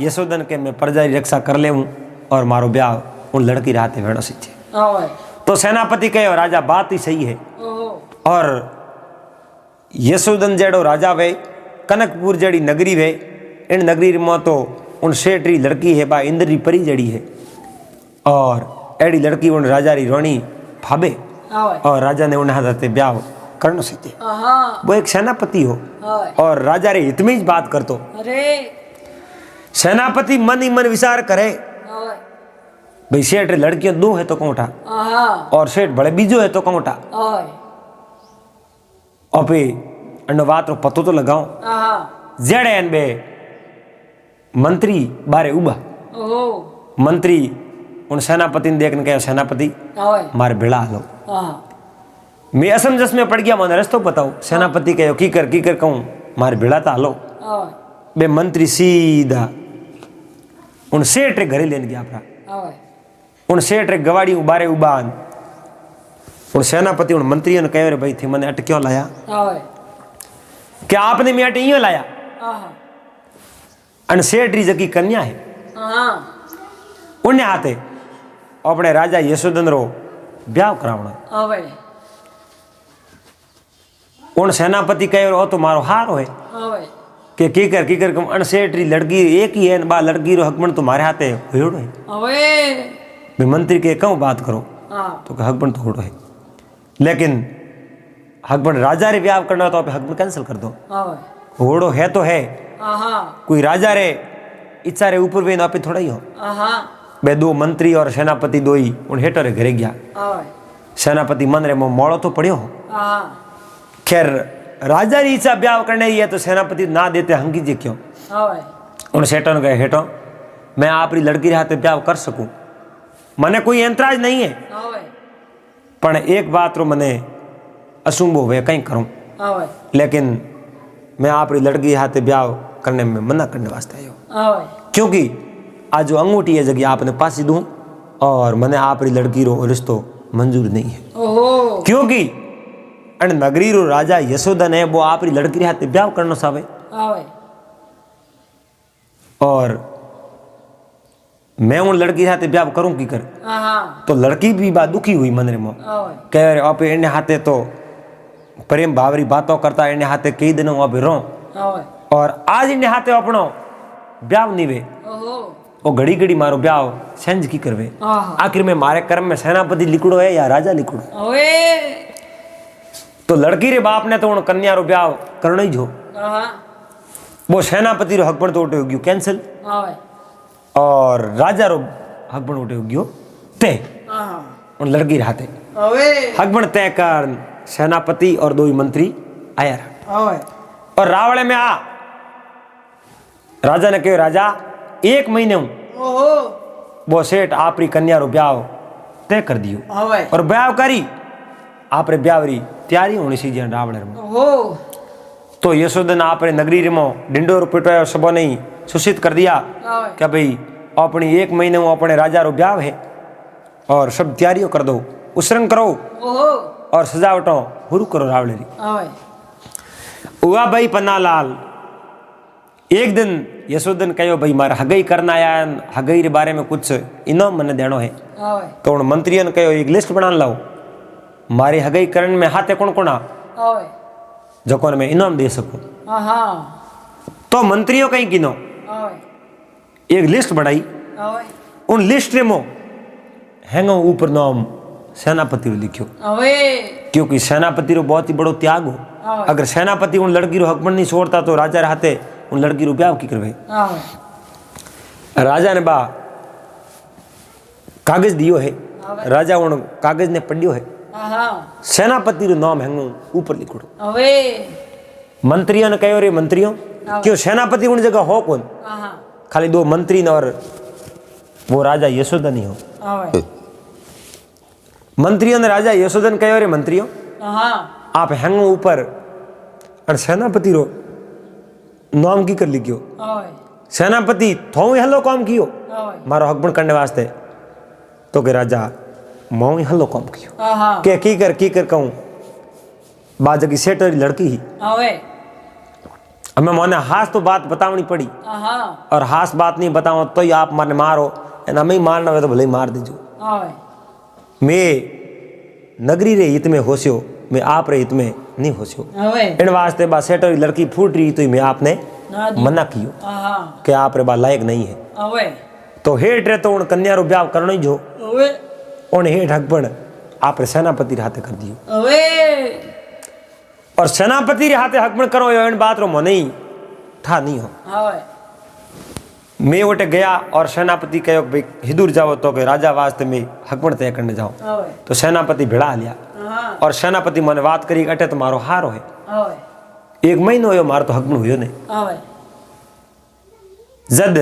यशोधन के मैं प्रजा री रक्षा कर ले हूँ और मारो ब्याह उन लड़की रे हाथे भेड़ो सीखे આવે तो सेनापति कहो राजा बात ही सही है ઓહો और यशोधन जेड़ो राजा वे कनकपुर जेड़ी नगरी वे इन नगरी में तो उन सेठ री लड़की है बा इंद्र री परी जड़ी है और एड़ी लड़की उन राजा री रोणी फाबे આવે और राजा ने उन्हें हाथे ब्याह करनो सीखे આહા वो एक सेनापति हो આવે और राजा रे हित में ही बात करतो અરે सेनापति मन ही मन विचार करे આવે भाई सेठ रे लड़कियों दो है तो कौटा આહા और सेठ बड़े बीजो है तो कौटा આવે और पे अन्य बात रो पतो तो लगाओ આહા जेड़े एन बे मंत्री बारे उबा ઓહો मंत्री उन सेनापति ने देखने कहा सेनापति આવે मारे भेड़ा लो આહા मैं असमंजस में पड़ गया मैंने रस्तो बताओ सेनापति कहो की कर कहूँ मारे भेड़ा था लो આવે बे मंत्री सीधा उन सेठ रे घरे लेने गया अपना આવે उन सेठ रे गवाड़ी बारे उबान उन सेनापति उन मंत्रियों ने कहो रे भाई थी मैंने अट क्यों लाया આવે क्या आपने मैं अट यूं लाया આહા अन सेठ री जकी कन्या है આહા उन्हें हाथे अपने राजा यशोधन रो ब्याह करावना આવે उन सेनापति कहो ओ तो मारो हारो है આવે कि की कर अन सेठ री लड़की एक ही है बा लड़की रो हकबण तुम्हारे हाथे होड़ो है આવે भाई मंत्री के कहूँ बात करो હા तो हकबण तो होड़ो है लेकिन हकबण राजा रे ब्याह करना तो आप हकबण कैंसिल कर दो આવે होड़ो है तो है આહા कोई राजा रे इच्छा रे ऊपर भी ना पे थोड़ा ही हो આહા बे दो मंत्री और सेनापति दो ही उन हेटर रे घरे गया આવે सेनापति मन रे मोड़ो तो पड़ियो हो આહા खैर राजा री इच्छा ब्याह करने ही है तो सेनापति ना देते हंगी जी क्यों આવે उन सेठों ने कहे हेठो मैं आपरी लड़की रे हाथे ब्याह कर सकूं मने कोई ऐतराज नहीं है આવે पण एक बात रो मने असुंभो वे कहीं करूं આવે लेकिन मैं आपरी लड़की रे हाथे ब्याह करने में मना करने वास्ते आयो આવે क्योंकि आज जो अंगूठी है जगह आपने पासी दूं और मने आपरी लड़की रो रिश्तो मंजूर नहीं है ઓહો क्योंकि अन नगरी रो राजा यशोधन है वो आपरी लड़की रे हाथे ब्याह करनो सावे આવે और मैं उन लड़की हाथे ब्याह करूं की कर આહા तो लड़की भी बात दुखी हुई मन रे में આવે कह रहे आप इन्हें हाथे तो प्रेम भावरी बातों करता इन्हें हाथे कई दिनों अब रो આવે और आज इन्हें हाथे अपनो ब्याह नहीं वे ઓહો वो घड़ी घड़ी मारो ब्याह सेंज की करवे આહા आखिर में मारे कर्म में सेनापति लिखड़ो है या राजा लिखड़ो આવે तो लड़की रे बाप ने तो उन कन्या रो ब्याह करना ही जो આહા वो सेनापति रो हकबण तो उठे गयो कैंसिल આવે और राजा रो हकबण उठे गयो ते આહા उन लड़की रे हाथे હવે हकबण तय कर सेनापति और दो मंत्री आया रहा। હવે और रावण में आ राजा ने कहो राजा 1 महीने हूं ઓહો वो सेठ आपरी कन्या रो ब्याह तय कर दियो હવે और ब्याह करी आपरे ब्याहरी तैयारी होनी सी जन रावण में ઓહો तो यशोदन आपरे नगरी में डिंडोर पिटवायो सबो नहीं सूचित कर दिया હવે कि भाई अपनी 1 महीने में अपने राजा रो ब्याह है और सब तैयारियों कर दो उसरंग करो ઓહો और सजावटों शुरू करो रावण री હવે हुआ भाई पन्नालाल एक दिन यशोदन कहो भाई मारे हगई करना आया हगई रे बारे में कुछ इनाम मने देनो है હવે तो उन मंत्रियों ने कहो एक लिस्ट बना लाओ मारी हगई करण में हाथे कौन कौन आ હવે जो मैं इनाम दे सकूं આહા तो मंत्रियों कहीं किनो હવે एक लिस्ट बनाई હવે उन लिस्ट में हैंगो ऊपर नाम सेनापति रो लिखियो હવે क्योंकि सेनापति रो बहुत ही बड़ो त्याग हो हाँ। अगर सेनापति उन लड़की रो हकबंद नहीं छोड़ता तो राजा रे हाथे उन लड़की रो ब्याह की करवे હવે राजा ने बा कागज दियो है हाँ। राजा उन कागज ने पढ़ियो है આહા सेनापति रो नाम हैंगो ऊपर लिखोड़ो હવે मंत्रियों ने कहो रे मंत्रियों हाँ। क्यों सेनापति उन जगह हो कौन આહા खाली 2 मंत्री ने और वो राजा यशोधन ही हो હવે मंत्रियों ने राजा यशोधन कहो रे मंत्रियों આહા आप हैंगो ऊपर और सेनापति रो नाम की कर लिखियो હવે सेनापति थो ही हल्लो काम कियो હવે मारो हकबण करने वास्ते तो के राजा मऊ ही हल्लो काम कियो આહા के की कर कहूं बाज की सेठ वाली लड़की ही હવે हमें मोने हास तो बात बतावनी पड़ी આહા और हास बात नहीं बताओ तो ही आप मारने मारो एना हमें ही मारना हो तो भले ही मार दीजो હવે मैं नगरी रे हित में होशियो मैं आप रे हित में नहीं होशियो હવે इन वास्ते बा सेठ वाली लड़की फूट रही तो मैं आपने ના દી मना कियो આહા कि आप रे बा लायक नहीं है હવે तो हेठ रे तो उन कन्या रो ब्याह करना ही जो હવે उन हेठ हकबण आप रे सेनापति रे हाथे कर दियो હવે और सेनापति रे हाथे हकबण करो यो इन बात रो मन ही था नहीं हो હવે मैं उठे गया और सेनापति कहो भाई हिदूर जाओ तो के राजा वास्ते में हकबण तय करने जाओ હવે तो सेनापति भेड़ा लिया આહા और सेनापति મને बात करी अटे तो मारो हारो है હવે 1 महीनो हो मारो तो हकबण हुयो ने હવે जद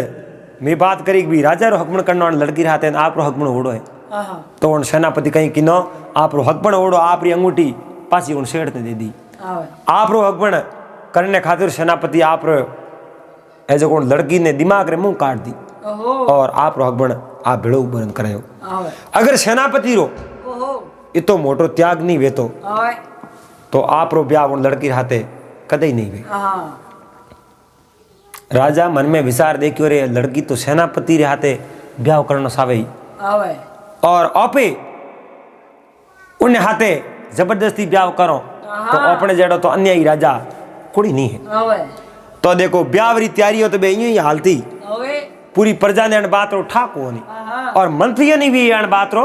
मैं बात करी भी राजा रो हकबण करना लड़की रहते हैं आप रो हकबण ओड़ो है આહા तो उन सेनापति कहीं किनो आप रो हकबण ओड़ो आप री अंगूठी पासी उन शेठ ने दे दी હવે आप रो हकबण करने खातिर सेनापति आप रो ऐसे कौन लड़की ने दिमाग रे मुंह काट दी ઓહો और आप रो हकबण आप भेड़ो बरन करायो હવે अगर सेनापति रो ઓહો ये तो मोटो त्याग नहीं वेतो હવે तो आप रो ब्याह उन लड़की हाथे कदई नहीं वे આહા राजा मन में विचार देखियो रे लड़की तो सेनापति रे हाथे ब्याह करनो सावे ही। હવે और आपे उन हाथे जबरदस्ती ब्याह करो तो अपने जेड़ो तो अन्य ही राजा कुड़ी नहीं है હવે तो देखो ब्याह री तैयारी हो तो बे यूं ही हालती હવે पूरी प्रजा ने अण बात रो ठाको नहीं આહા और मंत्रियों ने भी अण बात रो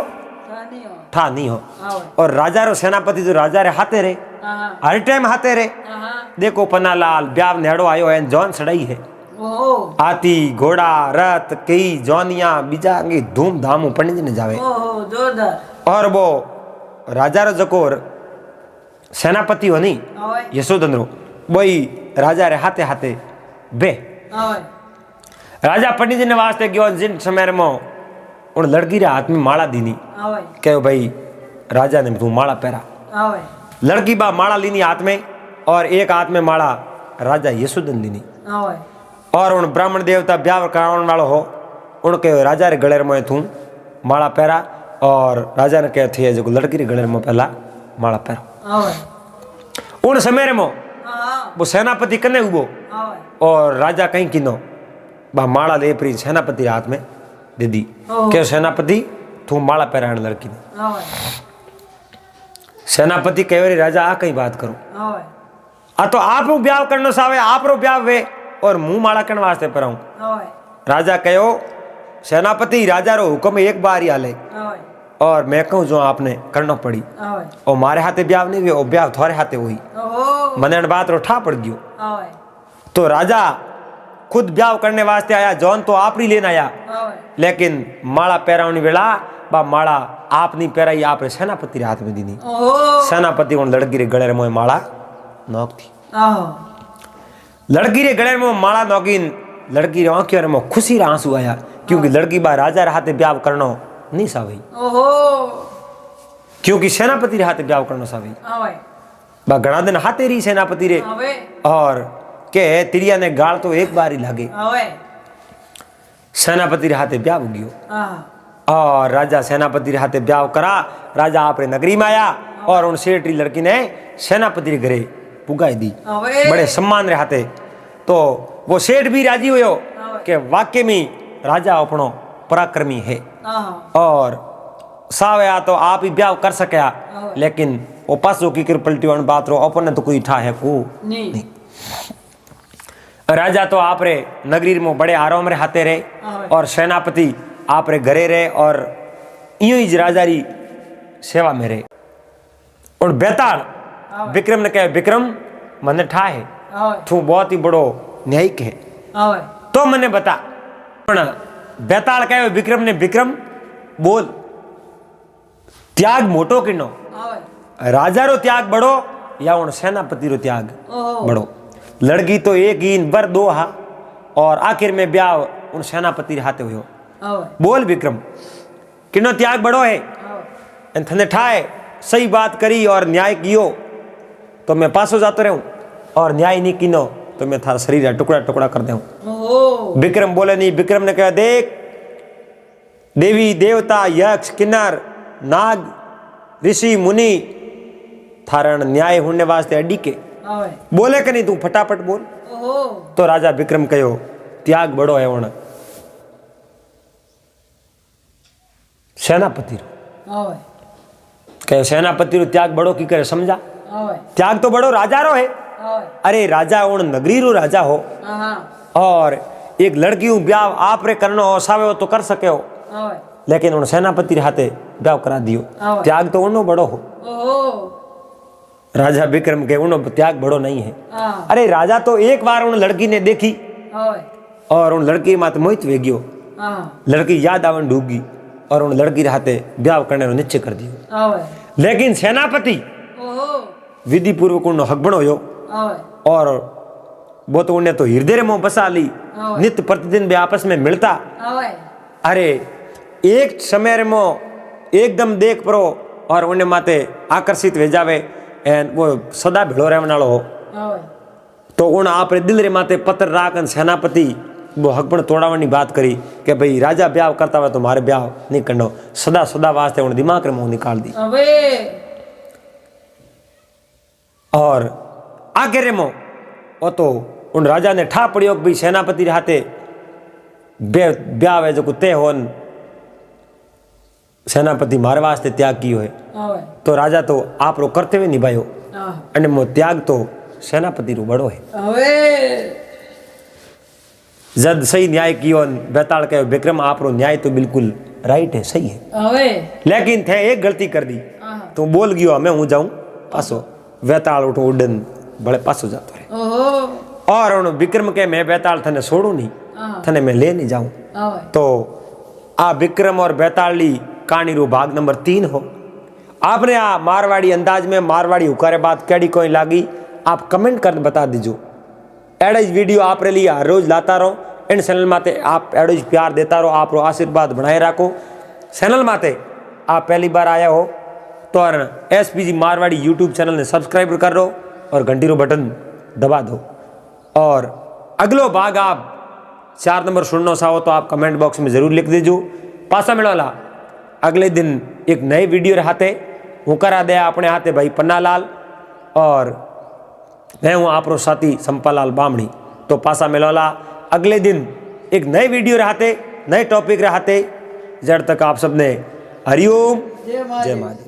જાની હો ठा नहीं हो હવે और राजा रो सेनापति तो राजा रे हाथे रे આહા हर टाइम हाथे रे આહા देखो पन्नालाल ब्याह नेड़ो आयो है जॉन सड़ाई है ઓહો हाथी घोड़ा रथ कई जौनिया बीजा अंगे धूम धाम पंडित ने जावे ઓહો જોરદાર और वो राजा रो जकोर सेनापति हो नहीं હવે यशोधन रो वही राजा रे हाथे हाथे बे હવે राजा पंडित जी ने वास्ते गयो जिन समय में उन लड़की रे हाथ में माला दीनी હવે कहो भाई राजा ने तू माला पहरा હવે लड़की बा माला लीनी हाथ में और एक हाथ में माला राजा यशोधन लीनी હવે और उन ब्राह्मण देवता ब्याह कराने वालो हो उनके राजा रे गले में तू माला पहरा और राजा ने कहे थे जो लड़की रे गले में पहला माला पहरा હવે उन समय में આહા वो सेनापति कने उबो હવે और राजा कहीं किनो बा माला ले प्री सेनापति रे हाथ में दे दी ओह। के सेनापति तू माला पहराने लड़की ने હવે सेनापति कहे रे राजा आ कई बात करो હવે आ तो आप रो ब्याह करनो सावे आप रो ब्याह वे और मुंह माला करने वास्ते पराऊं હવે राजा कहो सेनापति राजा रो हुक्म एक बार ही आले હવે और मैं कहूँ जो आपने करना पड़ी હવે और मारे हाथे ब्याह नहीं हुए और ब्याह थोड़े हाथे हुई ઓહો मने अण बात रो ठा पड़ गयो હવે तो राजा खुद ब्याह करने वास्ते आया, जौन तो आप ही लेना आया, આવે लेकिन माला पहरावनी वेला बा माला आपनी पहराई आपरे सेनापति रे हाथ में दीनी। ઓહો सेनापति उन लड़की रे गले में माला नोक थी। આહો लड़की रे गले में माला नोकीन लड़की रे आंखों में खुशी रा आंसू आया, क्योंकि लड़की बा राजा रे हाथे ब्याह करनो नहीं सावई, ઓહો क्योंकि सेनापति रे हाथे ब्याह करनो सावई। આવે बा घना दिन हाथे रही सेनापति रे, આવે और के तिरिया ने गाल तो एक बार ही लागे। આવે सेनापति रे हाथे ब्याह हो गयो, આહા और राजा सेनापति रे हाथे ब्याह करा। राजा आपरे नगरी में आया और उन सेठ री लड़की ने सेनापति रे घरे पुगाई दी આવે बड़े सम्मान रे हाथे। तो वो सेठ भी राजी हुयो कि वाकई में राजा अपनो पराक्रमी है, આહા और सावया तो आप ही ब्याह कर सकया, लेकिन वो पासो की कर पलटी वन बात रो अपन तो कोई ठा है को નહીં राजा तो आपरे नगरी में बड़े आराम रे हाथे रहे, और सेनापति आपरे घरे रहे, और यूं ही राजा री सेवा में रहे। और बेताल विक्रम ने कहे, विक्रम मने ठा है, આવે तू बहुत ही बड़ो न्यायिक है, આવે तो मने बता। पण बेताल कहे विक्रम ने, विक्रम बोल त्याग मोटो किनो, આવે राजा रो त्याग बड़ो या उन सेनापति रो त्याग ઓહો बड़ो। लड़की तो एक ही बर दो हा, और आखिर में ब्याह उन सेनापति रे हाथे हुयो। આવે बोल विक्रम किनो त्याग बड़ो है, આવે थने ठाए सही बात करी और न्याय कियो तो मैं पासो जातो रहूं, और न्याय नहीं किनो तो मैं थारा शरीर टुकड़ा टुकड़ा कर दूं। ઓહો विक्रम बोले नहीं। विक्रम ने कहा, देख देवी देवता यक्ष किन्नर नाग ऋषि मुनि थारण न्याय होने वास्ते अड्डी के આવે बोले कि नहीं, तू फटाफट बोल। ઓહો तो राजा विक्रम कहो, त्याग बड़ो है वण सेनापति रो। આવે कहे सेनापति रो त्याग बड़ो की करे समझा, આવે त्याग तो बड़ो राजा रो है। આવે अरे राजा उन नगरी रो राजा हो, આહા और एक लड़की हूँ ब्याह आप रे करनो हो सावे हो तो कर सके हो, આવે लेकिन उन सेनापति रे हाथे ब्याह करा दियो, हाँ। त्याग तो उनो बड़ो हो। ઓહો राजा विक्रम के उनो त्याग बड़ो नहीं है। આહા अरे राजा तो एक बार उन लड़की ने देखी આવે और उन लड़की माते मोहित वे गयो, આહા लड़की याद आवन डूबगी और उन लड़की रे हाथे ब्याह करने रो निश्चय कर दियो। આવે लेकिन सेनापति ઓહો विधि पूर्वक उन हक बनो हो, આવે और वो तो उन्हें तो हृदय में बसा ली, हाँ। नित्य प्रतिदिन भी आपस में मिलता। આવે अरे एक समय में एकदम देख परो और उन्हें माते आकर्षित वे जावे, एंड वो सदा भेड़ो रहने वालो हो। આવે तो उन आपरे दिल रे माते पत्र राखन सेनापति वो हक पण तोड़ावनी बात करी कि भाई राजा ब्याह करता हुआ तो मारे ब्याह नहीं करनो, सदा सदा वास्ते उन दिमाग रे मुंह निकाल दी। હવે और आगे मो वो तो उन राजा ने ठा पड़ियो कि भाई सेनापति रे हाथे ब्याह है जो कुत्ते होन, सेनापति मारे वास्ते त्याग कियो है। આવે तो राजा तो आप रो कर्तव्य निभायो, આહા अने मो त्याग तो सेनापति रो बड़ो है। હવે जद सही न्याय कियो, बेताल कहे विक्रम आप रो न्याय तो बिल्कुल राइट है, सही है, હવે लेकिन थे एक गलती कर दी, આહા तू बोल गयो हमें हूँ जाऊं पासो, बेताल उठो उड़न बड़े पासो जातो रहे। ઓહો और उन विक्रम के मैं बेताल थने छोड़ू नहीं, આહા थने मैं ले नहीं जाऊं। આવે तो आ विक्रम और बेताली कहानी रो भाग नंबर 3 हो। आपने आ मारवाड़ी अंदाज में मारवाड़ी हुकारे बात कैडी कोई लागी, आप कमेंट कर बता दीजो। एडज वीडियो आप रे लिए हर रोज लाता रहो, इन चैनल माते आप एडज प्यार देता रहो, आप रो आशीर्वाद बनाए रखो। चैनल माते आप पहली बार आया हो तो SPG मारवाड़ी यूट्यूब चैनल ने सब्सक्राइब कर लो और घंटी रो बटन दबा दो। और अगलो भाग आप 4 नंबर सुनना चाहो तो आप कमेंट बॉक्स में जरूर लिख दीजो। पासा मिलवाला अगले दिन एक नए वीडियो रहते हूँ करा दे अपने हाथे भाई पन्नालाल, और मैं हूँ आप रो साथी संपालाल बामणी। तो पासा मिलवाला अगले दिन एक नए वीडियो रहते, नए टॉपिक रहते। जब तक आप सबने हरिओम જય जय મહાદેવ महादेव।